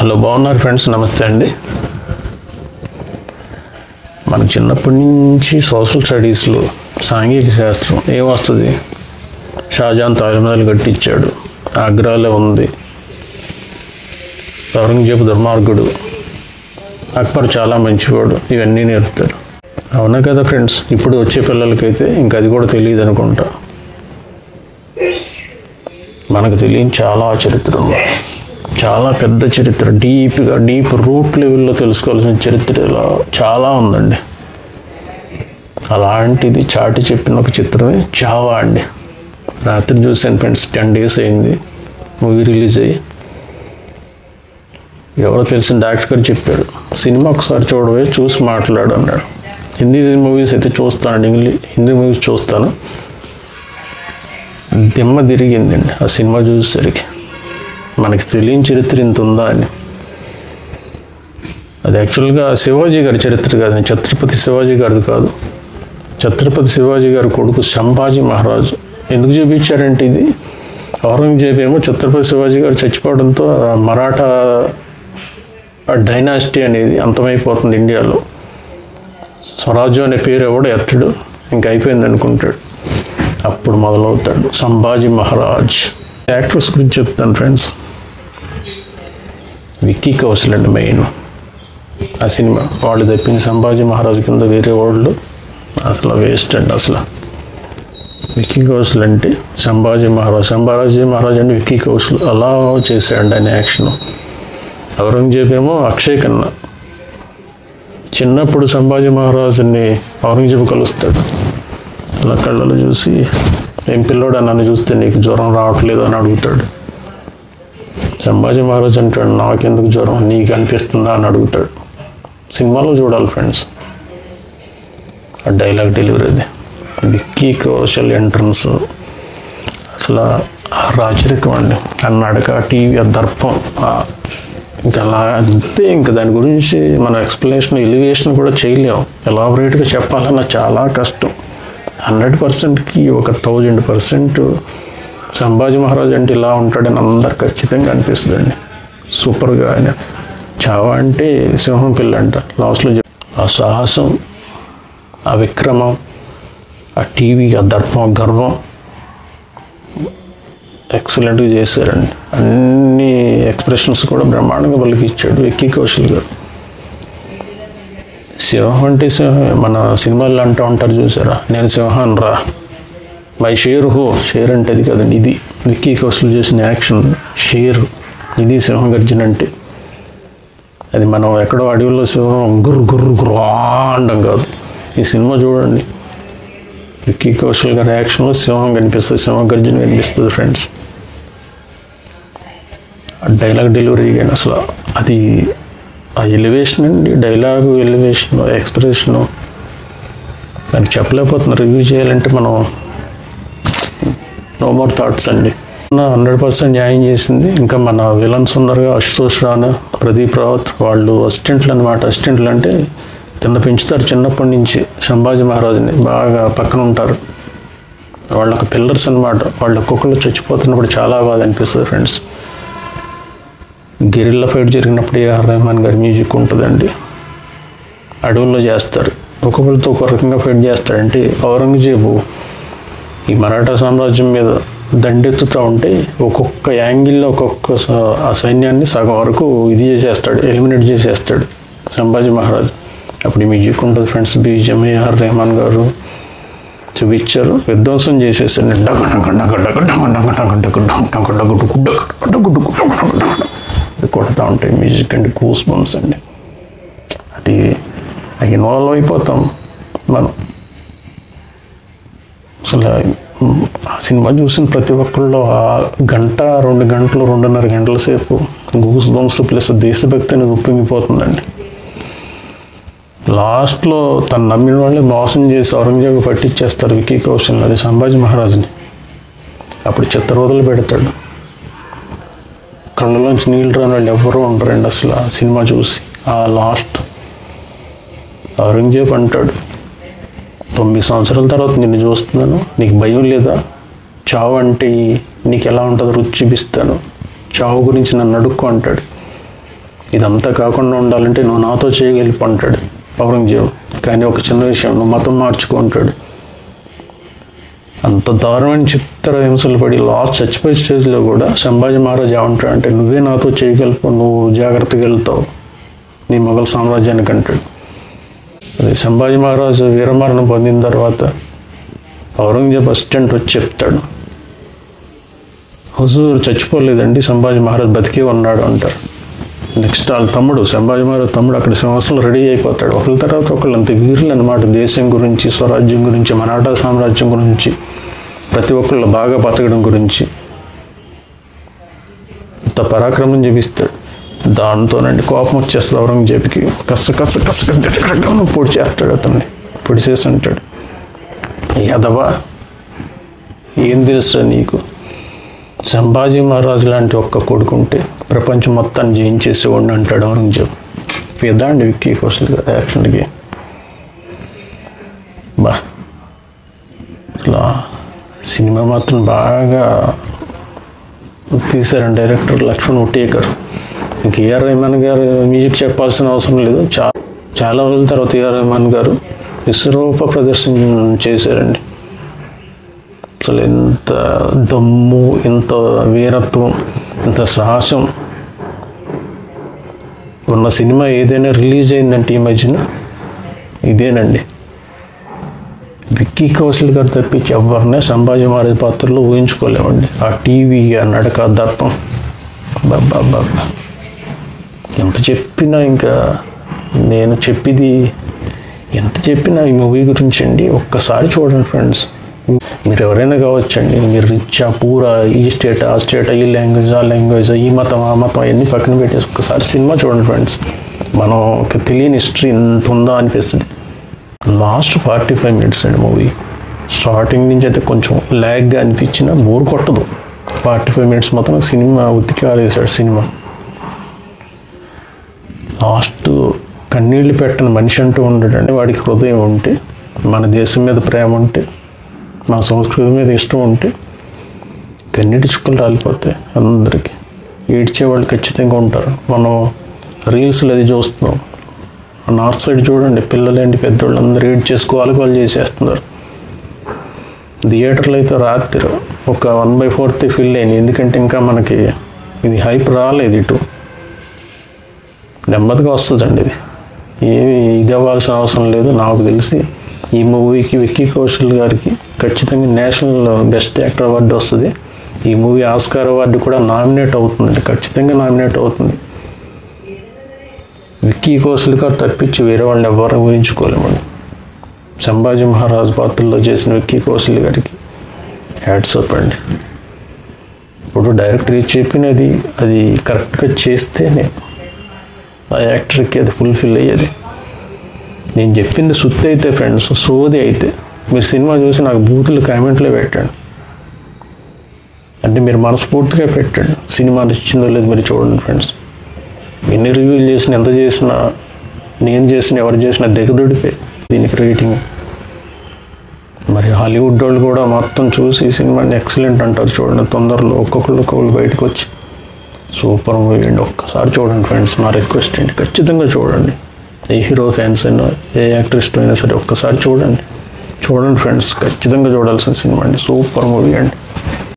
Hello, బాగున్నారు friends? నమస్తే అండి. మన చిన్నప్పటి నుంచి సోషల్ స్టడీస్లో సాంఘిక శాస్త్రం ఏమొస్తుంది? షాజహాన్ తాజ్మహల్ కట్టించాడు, ఆగ్రాలో ఉంది, ఔరంగజేబు దుర్మార్గుడు, అక్బర్ చాలా మంచివాడు, ఇవన్నీ నేర్పుతారు. అవునా కదా ఫ్రెండ్స్? ఇప్పుడు వచ్చే పిల్లలకైతే ఇంకా అది కూడా తెలియదు అనుకుంటా. మనకు తెలియని చాలా చరిత్ర ఉంది, చాలా పెద్ద చరిత్ర, డీప్ రూట్ లెవెల్లో తెలుసుకోవాల్సిన చరిత్ర ఇలా చాలా ఉందండి. అలాంటిది చాటి చెప్పిన ఒక చిత్రమే చావా అండి. రాత్రి చూసాను ఫ్రెండ్స్, 10 days అయింది మూవీ రిలీజ్ అయ్యి. ఎవరో తెలిసిన డాక్టర్ గారు చెప్పారు, సినిమా ఒకసారి చూడవే, చూసి మాట్లాడు అన్నాడు. హిందీ మూవీస్ అయితే చూస్తాను, హిందీ మూవీస్ చూస్తాను. దిమ్మ తిరిగిందండి ఆ సినిమా చూసేసరికి. మనకి తెలియని చరిత్ర ఇంత ఉందా అని. అది యాక్చువల్గా శివాజీ గారి చరిత్ర కాదు, ఛత్రపతి శివాజీ గారిది కాదు. ఛత్రపతి శివాజీ గారి కొడుకు సంభాజీ మహారాజు. ఎందుకు చూపించారంటే, ఇది ఔరంగజేబు ఏమో ఛత్రపతి శివాజీ గారు చచ్చిపోవడంతో మరాఠా డైనాసిటీ అనేది అంతమైపోతుంది ఇండియాలో. స్వరాజ్యం అనే పేరు ఎవడో ఎత్తడు, ఇంక అయిపోయింది అనుకుంటాడు. అప్పుడు మొదలవుతాడు సంభాజీ మహారాజ్. యాక్టర్స్ గురించి చెప్తాను ఫ్రెండ్స్. విక్కీ కౌశల్ అండి మెయిన్ ఆ సినిమా. వాళ్ళు తప్పిన సంభాజీ మహారాజు కింద వేరే వాళ్ళు అసలు వేస్ట్ అండి. అసలు విక్కీ కౌశల్ అంటే సంభాజీ మహారాజ్ అంటే విక్కీ కౌశల్ అలా చేశాడు ఆయన యాక్షన్. ఔరంగజేబు ఏమో అక్షయ్ ఖన్నా. చిన్నప్పుడు సంభాజీ మహారాజుని ఔరంగజేబు కలుస్తాడు. అలా కళ్ళలో చూసి, ఏం పిల్లోడా నన్ను చూస్తే నీకు జ్వరం రావట్లేదు అని అడుగుతాడు. సంభాజీ మహారాజ్ అంటాడు, నాకెందుకు జ్వరం, నీకు అనిపిస్తుందా అని అడుగుతాడు. సినిమాలో చూడాలి ఫ్రెండ్స్ ఆ డైలాగ్ డెలివరీ. అది విక్కీ కౌశల్ ఎంట్రన్స్ అసలు రాచరికం అండి. అన్నడక టీవీ ఆ దర్పం ఇంకా అలా అంతే. ఇంకా దాని గురించి మనం ఎక్స్ప్లెనేషన్ ఎలివేషన్ కూడా చేయలేము. ఎలాబరేట్గా చెప్పాలన్నా చాలా కష్టం. 100%కి ఒక 1000% సంభాజీ మహారాజ్ అంటే ఇలా ఉంటాడని అందరు ఖచ్చితంగా అనిపిస్తుందండి. సూపర్గా ఆయన. చావా అంటే సింహం పిల్ల అంట. లాస్ట్లో ఆ సాహసం, ఆ విక్రమం, ఆ టీవీ, ఆ దర్పం, గర్వం ఎక్సలెంట్గా చేశారండి. అన్ని ఎక్స్ప్రెషన్స్ కూడా బ్రహ్మాండంగా పలికిచ్చాడు విక్కీ కౌశల్ గారు. సింహం అంటే మన సినిమాల్లో అంటూ ఉంటారు చూసారా, నేను సింహాన్ రా, మై షేర్ హో. షేర్ అంటే అది కదండి, ఇది విక్కీ కౌశల్ చేసిన యాక్షన్. షేర్, ఇది సింహం గర్జన అంటే. అది మనం ఎక్కడో అడవిలో సింహం గుర్రు గుర్రు గుర్రు అండం కాదు. ఈ సినిమా చూడండి, విక్కీ కౌశల్ గారి యాక్షన్లో సింహం కనిపిస్తుంది, సింహం గర్జన కనిపిస్తుంది ఫ్రెండ్స్. డైలాగ్ డెలివరీ కానీ అసలు అది ఆ ఎలివేషన్ అండి, డైలాగు ఎలివేషన్, ఎక్స్ప్రెషను దానికి చెప్పలేకపోతున్నా. రివ్యూ చేయాలంటే మనం నో మోర్ థాట్స్ అండి. 100% న్యాయం చేసింది. ఇంకా మన విలన్స్ ఉన్నారుగా, అశుతోష్ రానా, ప్రదీప్ రావత్, వాళ్ళు అసిస్టెంట్లు అనమాట. అసిస్టెంట్లు అంటే కింద పెంచుతారు చిన్నప్పటి నుంచి. సంభాజీ మహారాజుని బాగా పక్కన ఉంటారు. వాళ్ళొక పిల్లర్స్ అనమాట. వాళ్ళ ఒక్కొక్కరు చచ్చిపోతున్నప్పుడు చాలా బాధ అనిపిస్తుంది ఫ్రెండ్స్. గెరిల్లా ఫైట్ జరిగినప్పుడు ఏఆర్ రెహమాన్ గారి మ్యూజిక్ ఉంటుందండి. అడవుల్లో చేస్తారు, ఒక్కొక్కరితో ఒక్కొక్క రకంగా ఫైట్ చేస్తాడంటే. ఔరంగజేబు ఈ మరాఠా సామ్రాజ్యం మీద దండెత్తుతూ ఉంటే ఒక్కొక్క యాంగిల్లో ఒక్కొక్క ఆ సైన్యాన్ని సగం వరకు ఇది చేసేస్తాడు, ఎలిమినేట్ చేసేస్తాడు సంభాజీ మహారాజ్. అప్పుడు ఈ మ్యూజిక్ ఉంటుంది ఫ్రెండ్స్. బీజిఎం ఏఆర్ రెహమాన్ గారు చూపించారు, విధ్వంసం చేసేసాడు. కొడతా ఉంటాయి మ్యూజిక్ అంటే గూస్ బంప్స్ అండి. అది ఇన్వాల్వ్ అయిపోతాం మనం. అసలు ఆ సినిమా చూసిన ప్రతి ఒక్కళ్ళు ఆ గంట 2 గంటలు 2.5 గంటల సేపు గూస్ బంప్స్ ప్లస్ దేశభక్తి అనేది ఉప్పొంగిపోతుందండి. లాస్ట్లో తను నమ్మిన వాళ్ళే మోసం చేసి ఔరంగజేబు పట్టించేస్తారు విక్కీ కౌశల్, అది సంభాజీ మహారాజుని. అప్పుడు చిత్రవదలు పెడతాడు. కళ్ళలోంచి నీళ్ళు రాని వాళ్ళు ఎవరూ ఉండరండి అసలు ఆ సినిమా చూసి. ఆ లాస్ట్ ఔరంగజేబు అంటాడు, 9 సంవత్సరాల తర్వాత నిన్ను చూస్తున్నాను, నీకు భయం లేదా? చావు అంటే నీకు ఎలా ఉంటుందో రుచి చూపిస్తాను, చావు గురించి నన్ను అడుక్కో అంటాడు. ఇదంతా కాకుండా ఉండాలంటే నువ్వు నాతో చేయగలిపి అంటాడు ఔరంగజేబు. కానీ ఒక చిన్న విషయం, నువ్వు మతం మార్చుకుంటాడు. అంత దారుణమైన చిత్ర హింసలు పడి లాస్ట్ చచ్చిపోయే స్టేజ్లో కూడా సంభాజీ మహారాజ్ ఏమంటాడు అంటే, నువ్వే నాతో చేయగలుపు, నువ్వు జాగ్రత్తగా వెళ్తావు నీ మొఘల్ సామ్రాజ్యానికి అంటాడు. అది సంభాజీ మహారాజు వీరమరణం పొందిన తర్వాత ఔరంగజేబ్ అసిస్టెంట్ వచ్చి చెప్తాడు, హుజూర్ చచ్చిపోలేదండి, సంభాజీ మహారాజ్ బతికే ఉన్నాడు అంటారు. నెక్స్ట్ వాళ్ళ తమ్ముడు, సంభాజీ మహారాజ్ తమ్ముడు అక్కడ సింహాసనంలో రెడీ అయిపోతాడు. ఒకరి తర్వాత ఒకళ్ళు అంత వీరులు అనమాట. దేశం గురించి, స్వరాజ్యం గురించి, మరాఠా సామ్రాజ్యం గురించి, ప్రతి ఒక్కళ్ళు బాగా బతకడం గురించి ఇంత పరాక్రమం చూపిస్తాడు. దాంతోనండి కోపం వచ్చేస్తుంది ఔరంగజేబుకి. కస్స పొడి చేస్తాడు అతన్ని. పొడి చేసి అంటాడు, యాదవా ఏం తెలుసా నీకు, సంభాజీ మహారాజు లాంటి ఒక్క కొడుకుంటే ప్రపంచం మొత్తాన్ని జయించేసేవాడిని అంటాడు ఔరంగజేబు. పెద్ద అండి విక్కీ కౌశల్ గారు యాక్షన్కి. బా అలా సినిమా మాత్రం బాగా తీశారండి డైరెక్టర్ లక్ష్మణ్ ఉటేకర్. ఇంక ఏఆర్ రెహమాన్ గారు మ్యూజిక్ చెప్పాల్సిన అవసరం లేదు. చాలా రోజుల తర్వాత ఏఆర్ రెహమాన్ గారు విశ్వరూప ప్రదర్శన చేశారండి. అసలు ఎంత దమ్ము, ఎంత వీరత్వం, ఎంత సాహసం ఉన్న సినిమా ఏదైనా రిలీజ్ అయిందంటే ఈ మధ్యన ఇదేనండి. విక్కీ కౌశల్ గారు తప్పించి ఎవరినే సంభాజీ మహారాజ్ పాత్రలో ఊహించుకోలేమండి. ఆ టీవీ, ఆ నడక, దర్పం, బాబా ఎంత చెప్పినా, ఇంకా నేను ఎంత చెప్పినా ఈ మూవీ గురించి అండి ఒక్కసారి చూడండి ఫ్రెండ్స్. మీరు ఎవరైనా కావచ్చండి, మీరు రిచ్, పూరా, ఈ స్టేట్, ఆ స్టేట్, ఈ లాంగ్వేజ్, ఆ లాంగ్వేజ్, ఈ మతం, ఆ మతం అన్నీ పక్కన పెట్టేసి ఒక్కసారి సినిమా చూడండి ఫ్రెండ్స్. మనం ఒక తెలియని హిస్టరీ ఎంత ఉందా అనిపిస్తుంది. లాస్ట్ 45 minutes అండి మూవీ. స్టార్టింగ్ నుంచి అయితే కొంచెం ల్యాగ్గా అనిపించినా బోర్ కొట్టదు. 45 minutes మొత్తం సినిమా ఉతికి ఆరేసాడు సినిమా. లాస్ట్ కన్నీళ్ళు పెట్టని మనిషి అంటూ ఉండడండి. వాడికి హృదయం ఉంటే, మన దేశం మీద ప్రేమ ఉంటే, మన సంస్కృతి మీద ఇష్టం ఉంటే కన్నీటి చుక్కలు రాలిపోతాయి అందరికీ. ఏడ్చేవాళ్ళు ఖచ్చితంగా ఉంటారు. మనం రీల్స్లో అది చూస్తున్నాం. నార్త్ సైడ్ చూడండి, పిల్లలేంటి పెద్దవాళ్ళు అందరూ ఏడ్ చేసుకోవాలి, వాళ్ళు చేసేస్తున్నారు. థియేటర్లో అయితే రాత్రి ఒక 1/4 ఫిల్ అయింది. ఎందుకంటే ఇంకా మనకి ఇది హైప్ రాలేదు. ఇటు నెమ్మదిగా వస్తుందండి. ఇది అవ్వాల్సిన అవసరం లేదు. నాకు తెలిసి ఈ మూవీకి విక్కీ కౌశల్ గారికి ఖచ్చితంగా నేషనల్ బెస్ట్ యాక్టర్ అవార్డు వస్తుంది. ఈ మూవీ ఆస్కార్ అవార్డు కూడా నామినేట్ అవుతుందండి, ఖచ్చితంగా నామినేట్ అవుతుంది. విక్కీ కౌశల్ గారు తప్పించి వేరే వాళ్ళని ఎవరు ఊహించుకోలేమండి. సంభాజీ మహారాజ్ పాత్రలో చేసిన విక్కీ కౌశల్ గారికి హ్యాట్స్ ఆఫ్ అండి. ఇప్పుడు డైరెక్టర్ చెప్పినది అది కరెక్ట్గా చేస్తేనే ఆ యాక్టర్కి అది ఫుల్ఫిల్ అయ్యేది. నేను చెప్పింది సుత్తి అయితే ఫ్రెండ్స్, సోది అయితే మీరు సినిమా చూసి నాకు బూతులు కామెంట్లో పెట్టండి. అంటే మీరు మనస్ఫూర్తిగా పెట్టండి. సినిమా నచ్చిందో లేదు మీరు చూడండి ఫ్రెండ్స్. ఎన్ని రివ్యూలు చేసినా, ఎంత చేసినా, నేను చేసిన ఎవరు చేసినా దిగదుడిపే దీనికి రేటింగ్. మరి హాలీవుడ్ వాళ్ళు కూడా మొత్తం చూసి ఈ సినిమాని ఎక్సలెంట్ అంటారు. చూడండి, తొందరలో ఒక్కొక్కళ్ళు బయటకు వచ్చి సూపర్ మూవీ అండి. ఒక్కసారి చూడండి ఫ్రెండ్స్, నా రిక్వెస్ట్ అండి, ఖచ్చితంగా చూడండి. ఏ హీరో ఫ్యాన్స్ అయినా, ఏ యాక్టర్ ఇష్టమైనా సరే ఒక్కసారి చూడండి ఫ్రెండ్స్, ఖచ్చితంగా చూడాల్సిన సినిమా అండి. సూపర్ మూవీ అండి.